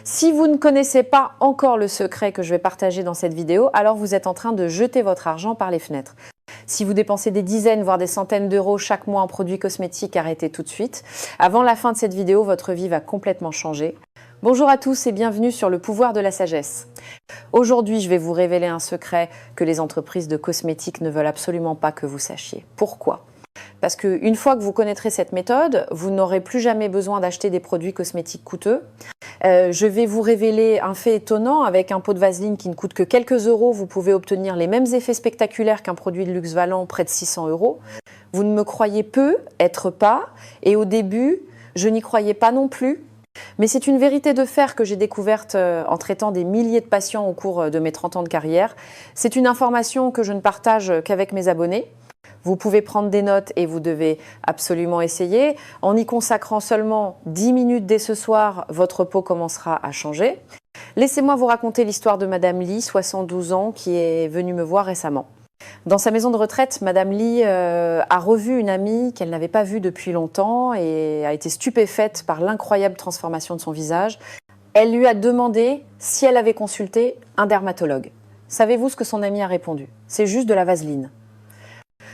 Si vous ne connaissez pas encore le secret que je vais partager dans cette vidéo, alors vous êtes en train de jeter votre argent par les fenêtres. Si vous dépensez des dizaines, voire des centaines d'euros chaque mois en produits cosmétiques, arrêtez tout de suite. Avant la fin de cette vidéo, votre vie va complètement changer. Bonjour à tous et bienvenue sur le pouvoir de la sagesse. Aujourd'hui, je vais vous révéler un secret que les entreprises de cosmétiques ne veulent absolument pas que vous sachiez. Pourquoi ? Parce qu'une fois que vous connaîtrez cette méthode, vous n'aurez plus jamais besoin d'acheter des produits cosmétiques coûteux. Je vais vous révéler un fait étonnant. Avec un pot de vaseline qui ne coûte que quelques euros, vous pouvez obtenir les mêmes effets spectaculaires qu'un produit de luxe valant près de 600 euros. Vous ne me croyez peu, être pas, et au début, je n'y croyais pas non plus. Mais c'est une vérité de fer que j'ai découverte en traitant des milliers de patients au cours de mes 30 ans de carrière. C'est une information que je ne partage qu'avec mes abonnés. Vous pouvez prendre des notes et vous devez absolument essayer. En y consacrant seulement 10 minutes dès ce soir, votre peau commencera à changer. Laissez-moi vous raconter l'histoire de Madame Lee, 72 ans, qui est venue me voir récemment. Dans sa maison de retraite, Madame Lee a revu une amie qu'elle n'avait pas vue depuis longtemps et a été stupéfaite par l'incroyable transformation de son visage. Elle lui a demandé si elle avait consulté un dermatologue. Savez-vous ce que son amie a répondu ? C'est juste de la vaseline.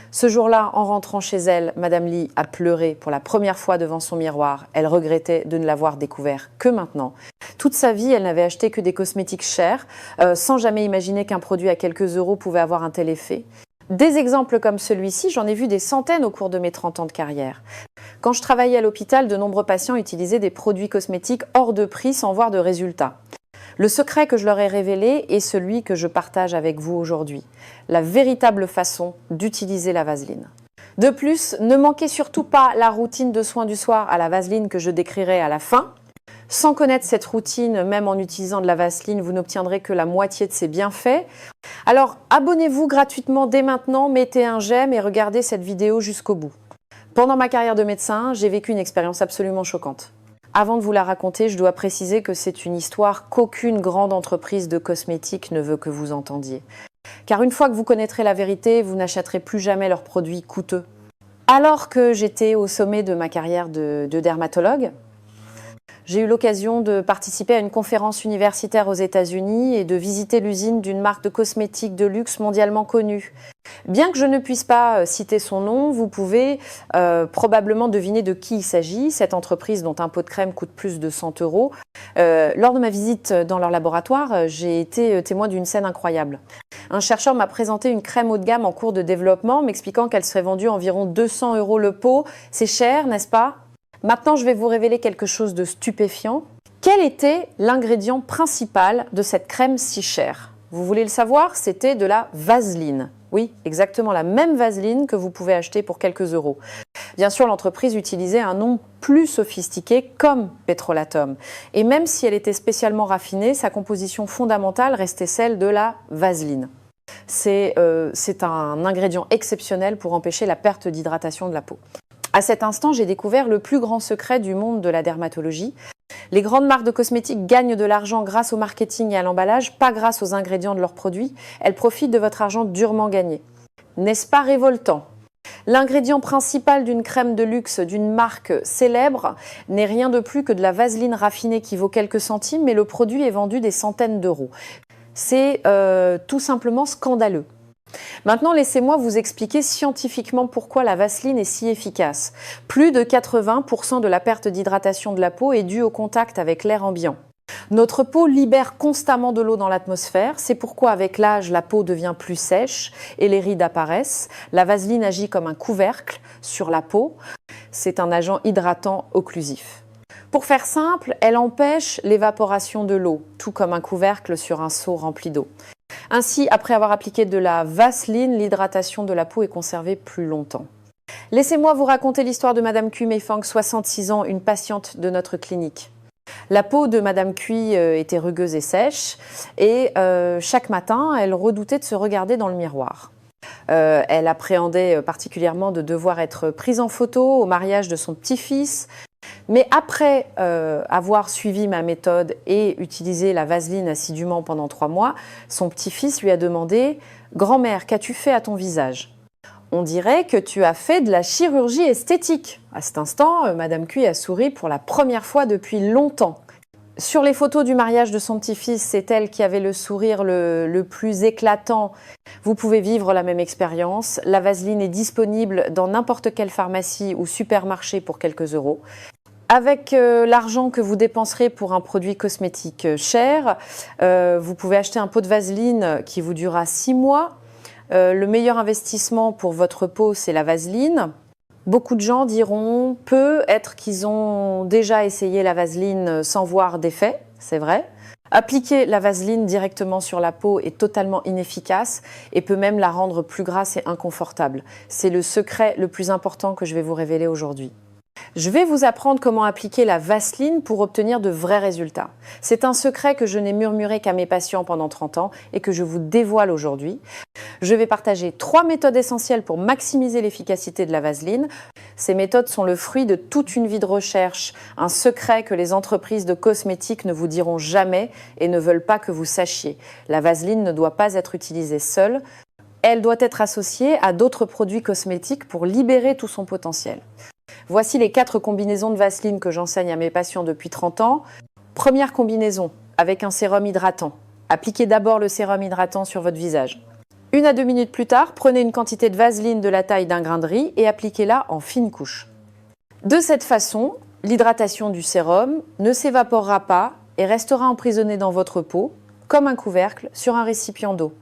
Ce jour-là, en rentrant chez elle, Madame Lee a pleuré pour la première fois devant son miroir. Elle regrettait de ne l'avoir découvert que maintenant. Toute sa vie, elle n'avait acheté que des cosmétiques chers, sans jamais imaginer qu'un produit à quelques euros pouvait avoir un tel effet. Des exemples comme celui-ci, j'en ai vu des centaines au cours de mes 30 ans de carrière. Quand je travaillais à l'hôpital, de nombreux patients utilisaient des produits cosmétiques hors de prix sans voir de résultats. Le secret que je leur ai révélé est celui que je partage avec vous aujourd'hui. La véritable façon d'utiliser la vaseline. De plus, ne manquez surtout pas la routine de soins du soir à la vaseline que je décrirai à la fin. Sans connaître cette routine, même en utilisant de la vaseline, vous n'obtiendrez que la moitié de ses bienfaits. Alors, abonnez-vous gratuitement dès maintenant, mettez un j'aime et regardez cette vidéo jusqu'au bout. Pendant ma carrière de médecin, j'ai vécu une expérience absolument choquante. Avant de vous la raconter, je dois préciser que c'est une histoire qu'aucune grande entreprise de cosmétiques ne veut que vous entendiez. Car une fois que vous connaîtrez la vérité, vous n'achèterez plus jamais leurs produits coûteux. Alors que j'étais au sommet de ma carrière de dermatologue, j'ai eu l'occasion de participer à une conférence universitaire aux États-Unis et de visiter l'usine d'une marque de cosmétiques de luxe mondialement connue. Bien que je ne puisse pas citer son nom, vous pouvez probablement deviner de qui il s'agit, cette entreprise dont un pot de crème coûte plus de 100 euros. Lors de ma visite dans leur laboratoire, j'ai été témoin d'une scène incroyable. Un chercheur m'a présenté une crème haut de gamme en cours de développement, m'expliquant qu'elle serait vendue environ 200 euros le pot. C'est cher, n'est-ce pas ? Maintenant, je vais vous révéler quelque chose de stupéfiant. Quel était l'ingrédient principal de cette crème si chère ? Vous voulez le savoir ? C'était de la vaseline. Oui, exactement la même vaseline que vous pouvez acheter pour quelques euros. Bien sûr, l'entreprise utilisait un nom plus sophistiqué comme pétrolatum. Et même si elle était spécialement raffinée, sa composition fondamentale restait celle de la vaseline. C'est un ingrédient exceptionnel pour empêcher la perte d'hydratation de la peau. À cet instant, j'ai découvert le plus grand secret du monde de la dermatologie. Les grandes marques de cosmétiques gagnent de l'argent grâce au marketing et à l'emballage, pas grâce aux ingrédients de leurs produits. Elles profitent de votre argent durement gagné. N'est-ce pas révoltant ? L'ingrédient principal d'une crème de luxe d'une marque célèbre n'est rien de plus que de la vaseline raffinée qui vaut quelques centimes, mais le produit est vendu des centaines d'euros. C'est tout simplement scandaleux. Maintenant, laissez-moi vous expliquer scientifiquement pourquoi la vaseline est si efficace. Plus de 80% de la perte d'hydratation de la peau est due au contact avec l'air ambiant. Notre peau libère constamment de l'eau dans l'atmosphère, c'est pourquoi avec l'âge, la peau devient plus sèche et les rides apparaissent. La vaseline agit comme un couvercle sur la peau, c'est un agent hydratant occlusif. Pour faire simple, elle empêche l'évaporation de l'eau, tout comme un couvercle sur un seau rempli d'eau. Ainsi, après avoir appliqué de la vaseline, l'hydratation de la peau est conservée plus longtemps. Laissez-moi vous raconter l'histoire de Madame Cui Meifang, 66 ans, une patiente de notre clinique. La peau de Madame Cui était rugueuse et sèche et chaque matin, elle redoutait de se regarder dans le miroir. Elle appréhendait particulièrement de devoir être prise en photo au mariage de son petit-fils. Mais après avoir suivi ma méthode et utilisé la vaseline assidûment pendant 3 mois, son petit-fils lui a demandé « Grand-mère, qu'as-tu fait à ton visage ?» On dirait que tu as fait de la chirurgie esthétique. À cet instant, Madame Cui a souri pour la première fois depuis longtemps. Sur les photos du mariage de son petit-fils, c'est elle qui avait le sourire le plus éclatant. Vous pouvez vivre la même expérience. La vaseline est disponible dans n'importe quelle pharmacie ou supermarché pour quelques euros. Avec l'argent que vous dépenserez pour un produit cosmétique cher, vous pouvez acheter un pot de vaseline qui vous durera 6 mois. Le meilleur investissement pour votre peau, c'est la vaseline. Beaucoup de gens diront peut-être qu'ils ont déjà essayé la vaseline sans voir d'effet, c'est vrai. Appliquer la vaseline directement sur la peau est totalement inefficace et peut même la rendre plus grasse et inconfortable. C'est le secret le plus important que je vais vous révéler aujourd'hui. Je vais vous apprendre comment appliquer la Vaseline pour obtenir de vrais résultats. C'est un secret que je n'ai murmuré qu'à mes patients pendant 30 ans et que je vous dévoile aujourd'hui. Je vais partager 3 méthodes essentielles pour maximiser l'efficacité de la Vaseline. Ces méthodes sont le fruit de toute une vie de recherche, un secret que les entreprises de cosmétiques ne vous diront jamais et ne veulent pas que vous sachiez. La Vaseline ne doit pas être utilisée seule. Elle doit être associée à d'autres produits cosmétiques pour libérer tout son potentiel. Voici les 4 combinaisons de Vaseline que j'enseigne à mes patients depuis 30 ans. Première combinaison, avec un sérum hydratant. Appliquez d'abord le sérum hydratant sur votre visage. 1 à 2 minutes plus tard, prenez une quantité de Vaseline de la taille d'un grain de riz et appliquez-la en fine couche. De cette façon, l'hydratation du sérum ne s'évaporera pas et restera emprisonnée dans votre peau, comme un couvercle sur un récipient d'eau.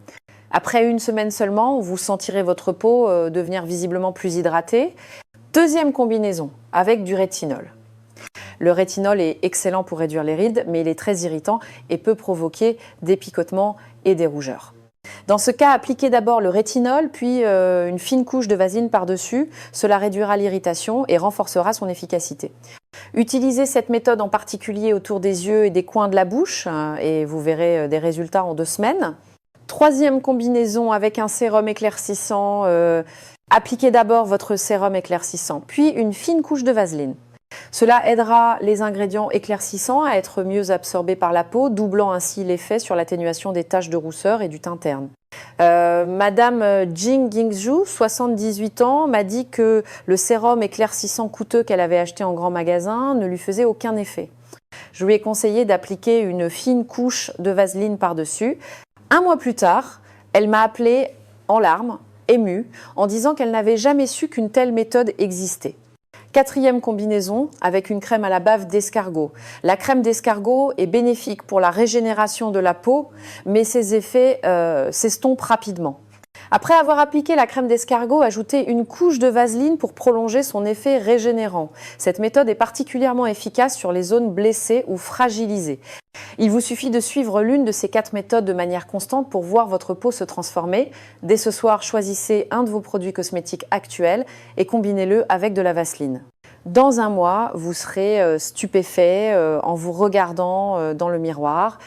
Après 1 semaine seulement, vous sentirez votre peau devenir visiblement plus hydratée. Deuxième combinaison, avec du rétinol. Le rétinol est excellent pour réduire les rides, mais il est très irritant et peut provoquer des picotements et des rougeurs. Dans ce cas, appliquez d'abord le rétinol, puis une fine couche de vaseline par-dessus. Cela réduira l'irritation et renforcera son efficacité. Utilisez cette méthode en particulier autour des yeux et des coins de la bouche et vous verrez des résultats en 2 semaines. Troisième combinaison avec un sérum éclaircissant. Appliquez d'abord votre sérum éclaircissant, puis une fine couche de vaseline. Cela aidera les ingrédients éclaircissants à être mieux absorbés par la peau, doublant ainsi l'effet sur l'atténuation des taches de rousseur et du teint terne. Madame Jing Yingzhu, 78 ans, m'a dit que le sérum éclaircissant coûteux qu'elle avait acheté en grand magasin ne lui faisait aucun effet. Je lui ai conseillé d'appliquer une fine couche de vaseline par-dessus. 1 mois plus tard, elle m'a appelée en larmes, émue, en disant qu'elle n'avait jamais su qu'une telle méthode existait. 4e combinaison avec une crème à la bave d'escargot. La crème d'escargot est bénéfique pour la régénération de la peau, mais ses effets s'estompent rapidement. Après avoir appliqué la crème d'escargot, ajoutez une couche de vaseline pour prolonger son effet régénérant. Cette méthode est particulièrement efficace sur les zones blessées ou fragilisées. Il vous suffit de suivre l'une de ces 4 méthodes de manière constante pour voir votre peau se transformer. Dès ce soir, choisissez un de vos produits cosmétiques actuels et combinez-le avec de la vaseline. Dans 1 mois, vous serez stupéfait en vous regardant dans le miroir.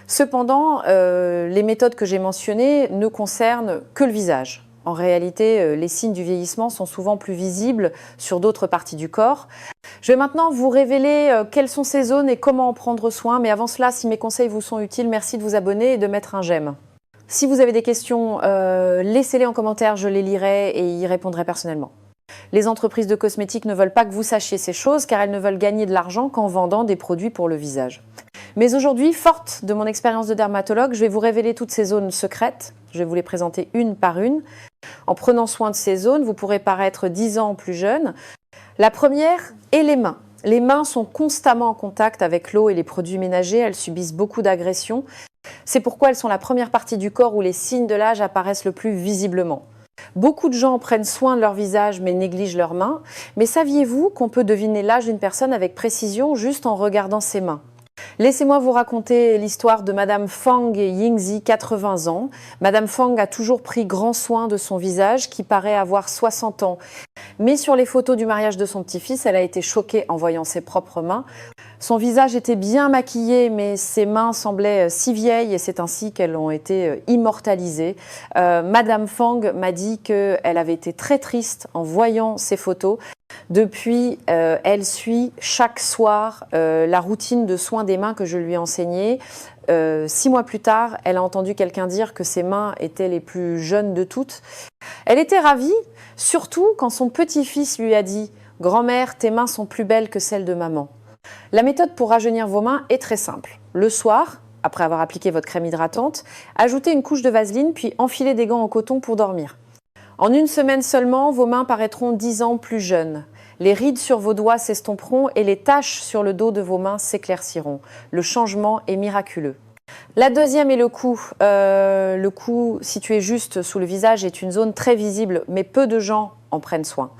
Cependant, les méthodes que j'ai mentionnées ne concernent que le visage. En réalité, les signes du vieillissement sont souvent plus visibles sur d'autres parties du corps. Je vais maintenant vous révéler quelles sont ces zones et comment en prendre soin. Mais avant cela, si mes conseils vous sont utiles, merci de vous abonner et de mettre un j'aime. Si vous avez des questions, laissez-les en commentaire, je les lirai et y répondrai personnellement. Les entreprises de cosmétiques ne veulent pas que vous sachiez ces choses car elles ne veulent gagner de l'argent qu'en vendant des produits pour le visage. Mais aujourd'hui, forte de mon expérience de dermatologue, je vais vous révéler toutes ces zones secrètes. Je vais vous les présenter une par une. En prenant soin de ces zones, vous pourrez paraître 10 ans plus jeune. La première est les mains. Les mains sont constamment en contact avec l'eau et les produits ménagers. Elles subissent beaucoup d'agressions. C'est pourquoi elles sont la première partie du corps où les signes de l'âge apparaissent le plus visiblement. Beaucoup de gens prennent soin de leur visage mais négligent leurs mains. Mais saviez-vous qu'on peut deviner l'âge d'une personne avec précision juste en regardant ses mains ? Laissez-moi vous raconter l'histoire de Madame Fang Yingzi, 80 ans. Madame Fang a toujours pris grand soin de son visage qui paraît avoir 60 ans. Mais sur les photos du mariage de son petit-fils, elle a été choquée en voyant ses propres mains. Son visage était bien maquillé, mais ses mains semblaient si vieilles et c'est ainsi qu'elles ont été immortalisées. Madame Fang m'a dit qu'elle avait été très triste en voyant ces photos. Depuis, elle suit chaque soir la routine de soins des mains que je lui ai enseignée. 6 mois plus tard, elle a entendu quelqu'un dire que ses mains étaient les plus jeunes de toutes. Elle était ravie, surtout quand son petit-fils lui a dit « Grand-mère, tes mains sont plus belles que celles de maman ». La méthode pour rajeunir vos mains est très simple. Le soir, après avoir appliqué votre crème hydratante, ajoutez une couche de vaseline puis enfilez des gants en coton pour dormir. En une semaine seulement, vos mains paraîtront 10 ans plus jeunes. Les rides sur vos doigts s'estomperont et les taches sur le dos de vos mains s'éclairciront. Le changement est miraculeux. La deuxième est le cou. Le cou situé juste sous le visage est une zone très visible, mais peu de gens en prennent soin.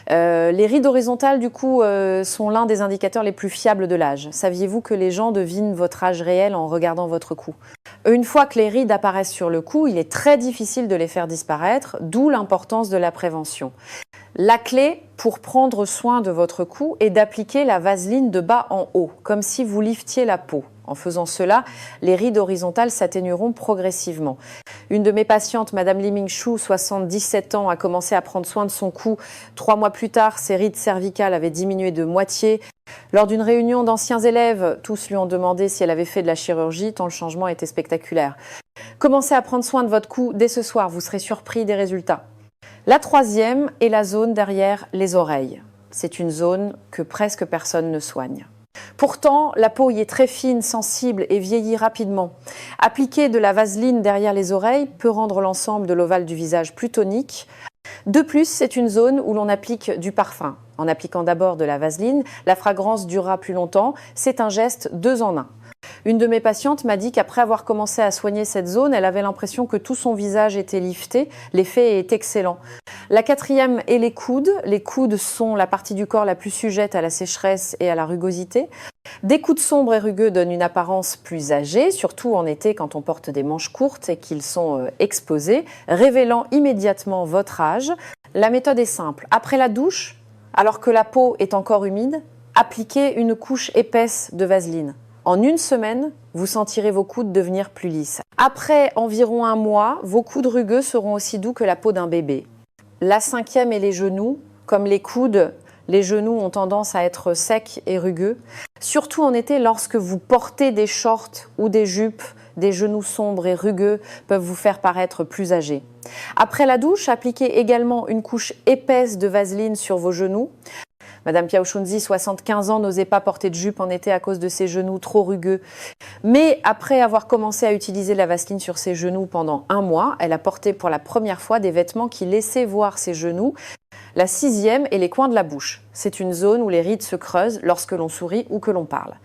Les rides horizontales, du coup, sont l'un des indicateurs les plus fiables de l'âge. Saviez-vous que les gens devinent votre âge réel en regardant votre cou? Une fois que les rides apparaissent sur le cou, il est très difficile de les faire disparaître, d'où l'importance de la prévention. La clé pour prendre soin de votre cou est d'appliquer la vaseline de bas en haut, comme si vous liftiez la peau. En faisant cela, les rides horizontales s'atténueront progressivement. Une de mes patientes, Madame Li Mingchu, 77 ans, a commencé à prendre soin de son cou. 3 mois plus tard, ses rides cervicales avaient diminué de moitié. Lors d'une réunion d'anciens élèves, tous lui ont demandé si elle avait fait de la chirurgie, tant le changement était spectaculaire. Commencez à prendre soin de votre cou dès ce soir, vous serez surpris des résultats. La troisième est la zone derrière les oreilles. C'est une zone que presque personne ne soigne. Pourtant, la peau y est très fine, sensible et vieillit rapidement. Appliquer de la vaseline derrière les oreilles peut rendre l'ensemble de l'ovale du visage plus tonique. De plus, c'est une zone où l'on applique du parfum. En appliquant d'abord de la vaseline, la fragrance durera plus longtemps. C'est un geste 2 en 1. Une de mes patientes m'a dit qu'après avoir commencé à soigner cette zone, elle avait l'impression que tout son visage était lifté. L'effet est excellent. La quatrième est les coudes. Les coudes sont la partie du corps la plus sujette à la sécheresse et à la rugosité. Des coudes sombres et rugueux donnent une apparence plus âgée, surtout en été quand on porte des manches courtes et qu'ils sont exposés, révélant immédiatement votre âge. La méthode est simple. Après la douche, alors que la peau est encore humide, appliquez une couche épaisse de vaseline. En une semaine, vous sentirez vos coudes devenir plus lisses. Après environ 1 mois, vos coudes rugueux seront aussi doux que la peau d'un bébé. La cinquième est les genoux. Comme les coudes, les genoux ont tendance à être secs et rugueux. Surtout en été, lorsque vous portez des shorts ou des jupes, des genoux sombres et rugueux peuvent vous faire paraître plus âgés. Après la douche, appliquez également une couche épaisse de vaseline sur vos genoux. Madame Piaochunzi, 75 ans, n'osait pas porter de jupe en été à cause de ses genoux trop rugueux. Mais après avoir commencé à utiliser la vaseline sur ses genoux pendant 1 mois, elle a porté pour la première fois des vêtements qui laissaient voir ses genoux. La 6e est les coins de la bouche. C'est une zone où les rides se creusent lorsque l'on sourit ou que l'on parle.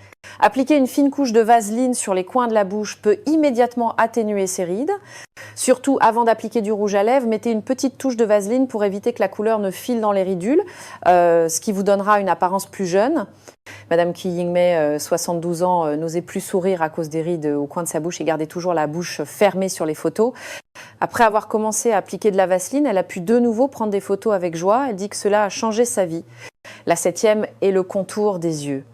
Appliquer une fine couche de vaseline sur les coins de la bouche peut immédiatement atténuer ces rides. Surtout, avant d'appliquer du rouge à lèvres, mettez une petite touche de vaseline pour éviter que la couleur ne file dans les ridules, ce qui vous donnera une apparence plus jeune. Madame Qui Yingmei, 72 ans, n'osait plus sourire à cause des rides au coin de sa bouche et gardait toujours la bouche fermée sur les photos. Après avoir commencé à appliquer de la vaseline, elle a pu de nouveau prendre des photos avec joie. Elle dit que cela a changé sa vie. La 7e est le contour des yeux.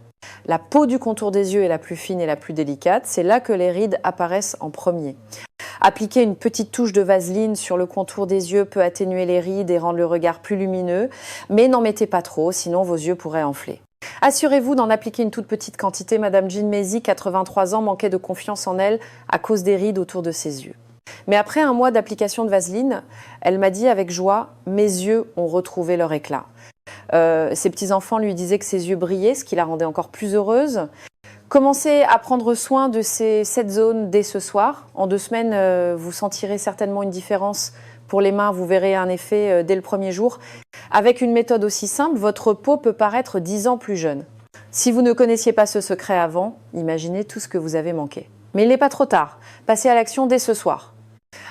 La peau du contour des yeux est la plus fine et la plus délicate. C'est là que les rides apparaissent en premier. Appliquer une petite touche de vaseline sur le contour des yeux peut atténuer les rides et rendre le regard plus lumineux, mais n'en mettez pas trop, sinon vos yeux pourraient enfler. Assurez-vous d'en appliquer une toute petite quantité. Madame Jean Mézy, 83 ans, manquait de confiance en elle à cause des rides autour de ses yeux. Mais après 1 mois d'application de vaseline, elle m'a dit avec joie « Mes yeux ont retrouvé leur éclat ». Ses petits-enfants lui disaient que ses yeux brillaient, ce qui la rendait encore plus heureuse. Commencez à prendre soin de cette zone dès ce soir. En 2 semaines, vous sentirez certainement une différence pour les mains. Vous verrez un effet dès le premier jour. Avec une méthode aussi simple, votre peau peut paraître 10 ans plus jeune. Si vous ne connaissiez pas ce secret avant, imaginez tout ce que vous avez manqué. Mais il n'est pas trop tard. Passez à l'action dès ce soir.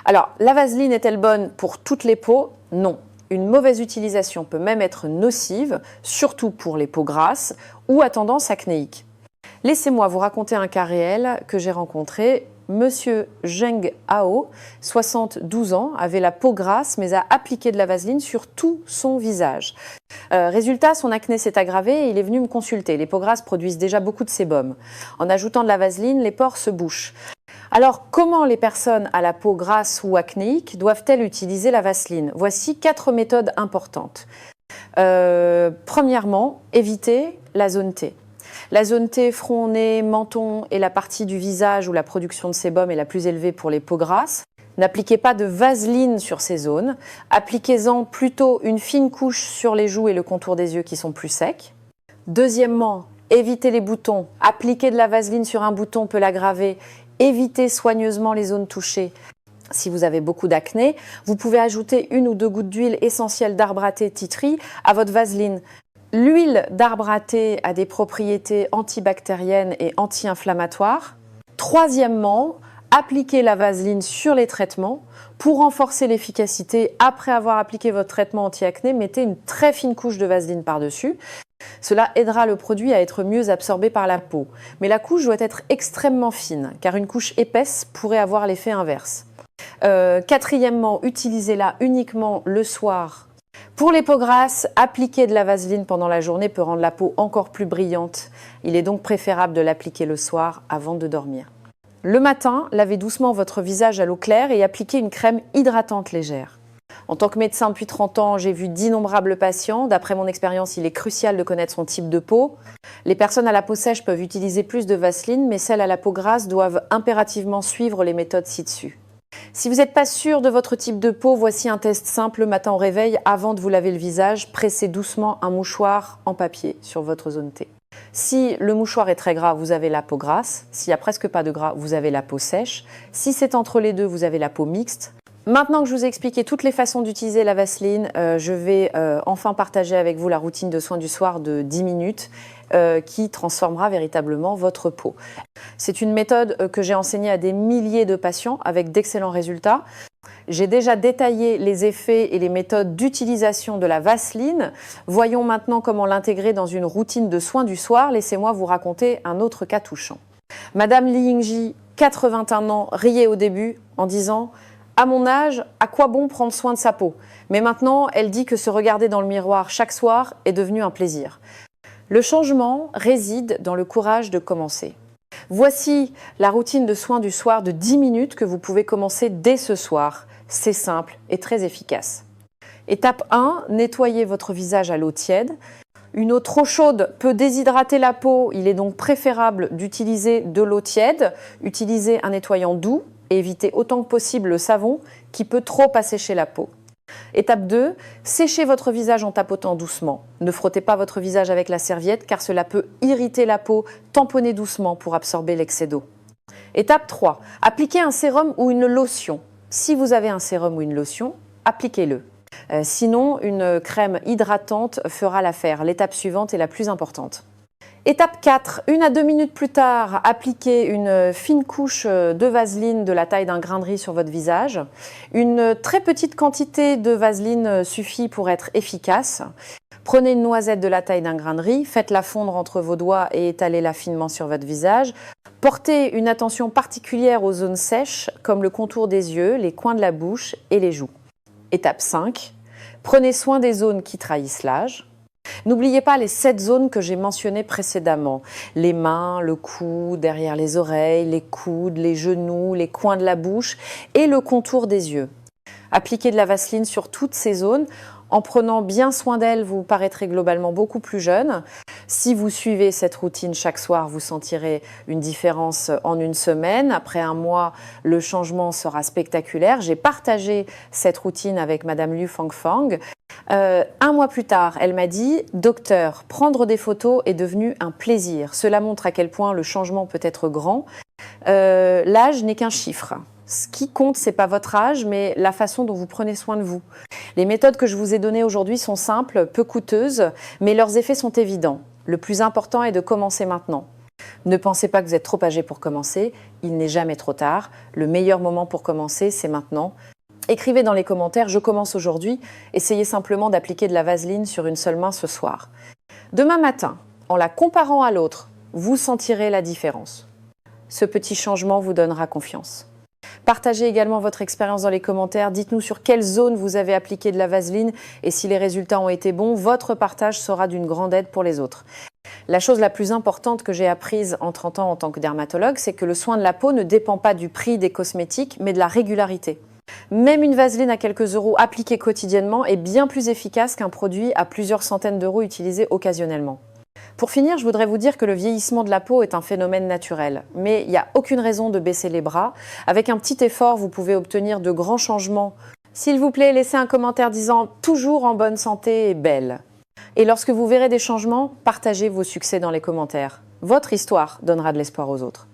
Alors, la vaseline est-elle bonne pour toutes les peaux? Non. Une mauvaise utilisation peut même être nocive, surtout pour les peaux grasses ou à tendance acnéique. Laissez-moi vous raconter un cas réel que j'ai rencontré. Monsieur Zheng Hao, 72 ans, avait la peau grasse mais a appliqué de la vaseline sur tout son visage. Résultat, son acné s'est aggravé et il est venu me consulter. Les peaux grasses produisent déjà beaucoup de sébum. En ajoutant de la vaseline, les pores se bouchent. Alors, comment les personnes à la peau grasse ou acnéique doivent-elles utiliser la vaseline? Voici 4 méthodes importantes. Premièrement, évitez la zone T. La zone T, front, nez, menton est la partie du visage où la production de sébum est la plus élevée pour les peaux grasses. N'appliquez pas de vaseline sur ces zones. Appliquez-en plutôt une fine couche sur les joues et le contour des yeux qui sont plus secs. Deuxièmement, Évitez les boutons. Appliquer de la vaseline sur un bouton peut l'aggraver. Évitez soigneusement les zones touchées. Si vous avez beaucoup d'acné, vous pouvez ajouter 1 ou 2 gouttes d'huile essentielle d'arbre à thé tea tree à votre vaseline. L'huile d'arbre à thé a des propriétés antibactériennes et anti-inflammatoires. Troisièmement, appliquez la vaseline sur les traitements. Pour renforcer l'efficacité, après avoir appliqué votre traitement anti-acné, mettez une très fine couche de vaseline par-dessus. Cela aidera le produit à être mieux absorbé par la peau. Mais la couche doit être extrêmement fine, car une couche épaisse pourrait avoir l'effet inverse. Quatrièmement, utilisez-la uniquement le soir. Pour les peaux grasses, appliquer de la vaseline pendant la journée peut rendre la peau encore plus brillante. Il est donc préférable de l'appliquer le soir avant de dormir. Le matin, lavez doucement votre visage à l'eau claire et appliquez une crème hydratante légère. En tant que médecin depuis 30 ans, j'ai vu d'innombrables patients. D'après mon expérience, il est crucial de connaître son type de peau. Les personnes à la peau sèche peuvent utiliser plus de vaseline, mais celles à la peau grasse doivent impérativement suivre les méthodes ci-dessus. Si vous n'êtes pas sûr de votre type de peau, voici un test simple le matin au réveil. Avant de vous laver le visage, pressez doucement un mouchoir en papier sur votre zone T. Si le mouchoir est très gras, vous avez la peau grasse. S'il n'y a presque pas de gras, vous avez la peau sèche. Si c'est entre les deux, vous avez la peau mixte. Maintenant que je vous ai expliqué toutes les façons d'utiliser la vaseline, je vais enfin partager avec vous la routine de soins du soir de 10 minutes qui transformera véritablement votre peau. C'est une méthode que j'ai enseignée à des milliers de patients avec d'excellents résultats. J'ai déjà détaillé les effets et les méthodes d'utilisation de la vaseline. Voyons maintenant comment l'intégrer dans une routine de soins du soir. Laissez-moi vous raconter un autre cas touchant. Madame Li Yingji, 81 ans, riait au début en disant « À mon âge, à quoi bon prendre soin de sa peau ?» Mais maintenant, elle dit que se regarder dans le miroir chaque soir est devenu un plaisir. Le changement réside dans le courage de commencer. Voici la routine de soins du soir de 10 minutes que vous pouvez commencer dès ce soir. C'est simple et très efficace. Étape 1, nettoyez votre visage à l'eau tiède. Une eau trop chaude peut déshydrater la peau, il est donc préférable d'utiliser de l'eau tiède. Utilisez un nettoyant doux et évitez autant que possible le savon qui peut trop assécher la peau. Étape 2, séchez votre visage en tapotant doucement. Ne frottez pas votre visage avec la serviette car cela peut irriter la peau. Tamponnez doucement pour absorber l'excès d'eau. Étape 3, appliquez un sérum ou une lotion. Si vous avez un sérum ou une lotion, appliquez-le. Sinon, une crème hydratante fera l'affaire. L'étape suivante est la plus importante. Étape 4, 1 à 2 minutes plus tard, appliquez une fine couche de vaseline de la taille d'un grain de riz sur votre visage. Une très petite quantité de vaseline suffit pour être efficace. Prenez une noisette de la taille d'un grain de riz, faites-la fondre entre vos doigts et étalez-la finement sur votre visage. Portez une attention particulière aux zones sèches comme le contour des yeux, les coins de la bouche et les joues. Étape 5, prenez soin des zones qui trahissent l'âge. N'oubliez pas les 7 zones que j'ai mentionnées précédemment. Les mains, le cou, derrière les oreilles, les coudes, les genoux, les coins de la bouche et le contour des yeux. Appliquez de la vaseline sur toutes ces zones. En prenant bien soin d'elles, vous paraîtrez globalement beaucoup plus jeune. Si vous suivez cette routine chaque soir, vous sentirez une différence en une semaine. Après un mois, le changement sera spectaculaire. J'ai partagé cette routine avec Madame Liu Fangfang. Un mois plus tard, elle m'a dit « Docteur, prendre des photos est devenu un plaisir. Cela montre à quel point le changement peut être grand. L'âge n'est qu'un chiffre. Ce qui compte, ce n'est pas votre âge, mais la façon dont vous prenez soin de vous. Les méthodes que je vous ai données aujourd'hui sont simples, peu coûteuses, mais leurs effets sont évidents. Le plus important est de commencer maintenant. Ne pensez pas que vous êtes trop âgé pour commencer. Il n'est jamais trop tard. Le meilleur moment pour commencer, c'est maintenant. Écrivez dans les commentaires « Je commence aujourd'hui ». Essayez simplement d'appliquer de la vaseline sur une seule main ce soir. Demain matin, en la comparant à l'autre, vous sentirez la différence. Ce petit changement vous donnera confiance. Partagez également votre expérience dans les commentaires. Dites-nous sur quelle zone vous avez appliqué de la vaseline et si les résultats ont été bons, votre partage sera d'une grande aide pour les autres. La chose la plus importante que j'ai apprise en 30 ans en tant que dermatologue, c'est que le soin de la peau ne dépend pas du prix des cosmétiques, mais de la régularité. Même une vaseline à quelques euros appliquée quotidiennement est bien plus efficace qu'un produit à plusieurs centaines d'euros utilisé occasionnellement. Pour finir, je voudrais vous dire que le vieillissement de la peau est un phénomène naturel, mais il n'y a aucune raison de baisser les bras. Avec un petit effort, vous pouvez obtenir de grands changements. S'il vous plaît, laissez un commentaire disant « Toujours en bonne santé et belle ». Et lorsque vous verrez des changements, partagez vos succès dans les commentaires. Votre histoire donnera de l'espoir aux autres.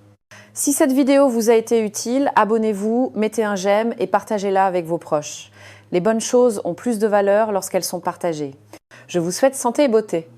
Si cette vidéo vous a été utile, abonnez-vous, mettez un j'aime et partagez-la avec vos proches. Les bonnes choses ont plus de valeur lorsqu'elles sont partagées. Je vous souhaite santé et beauté.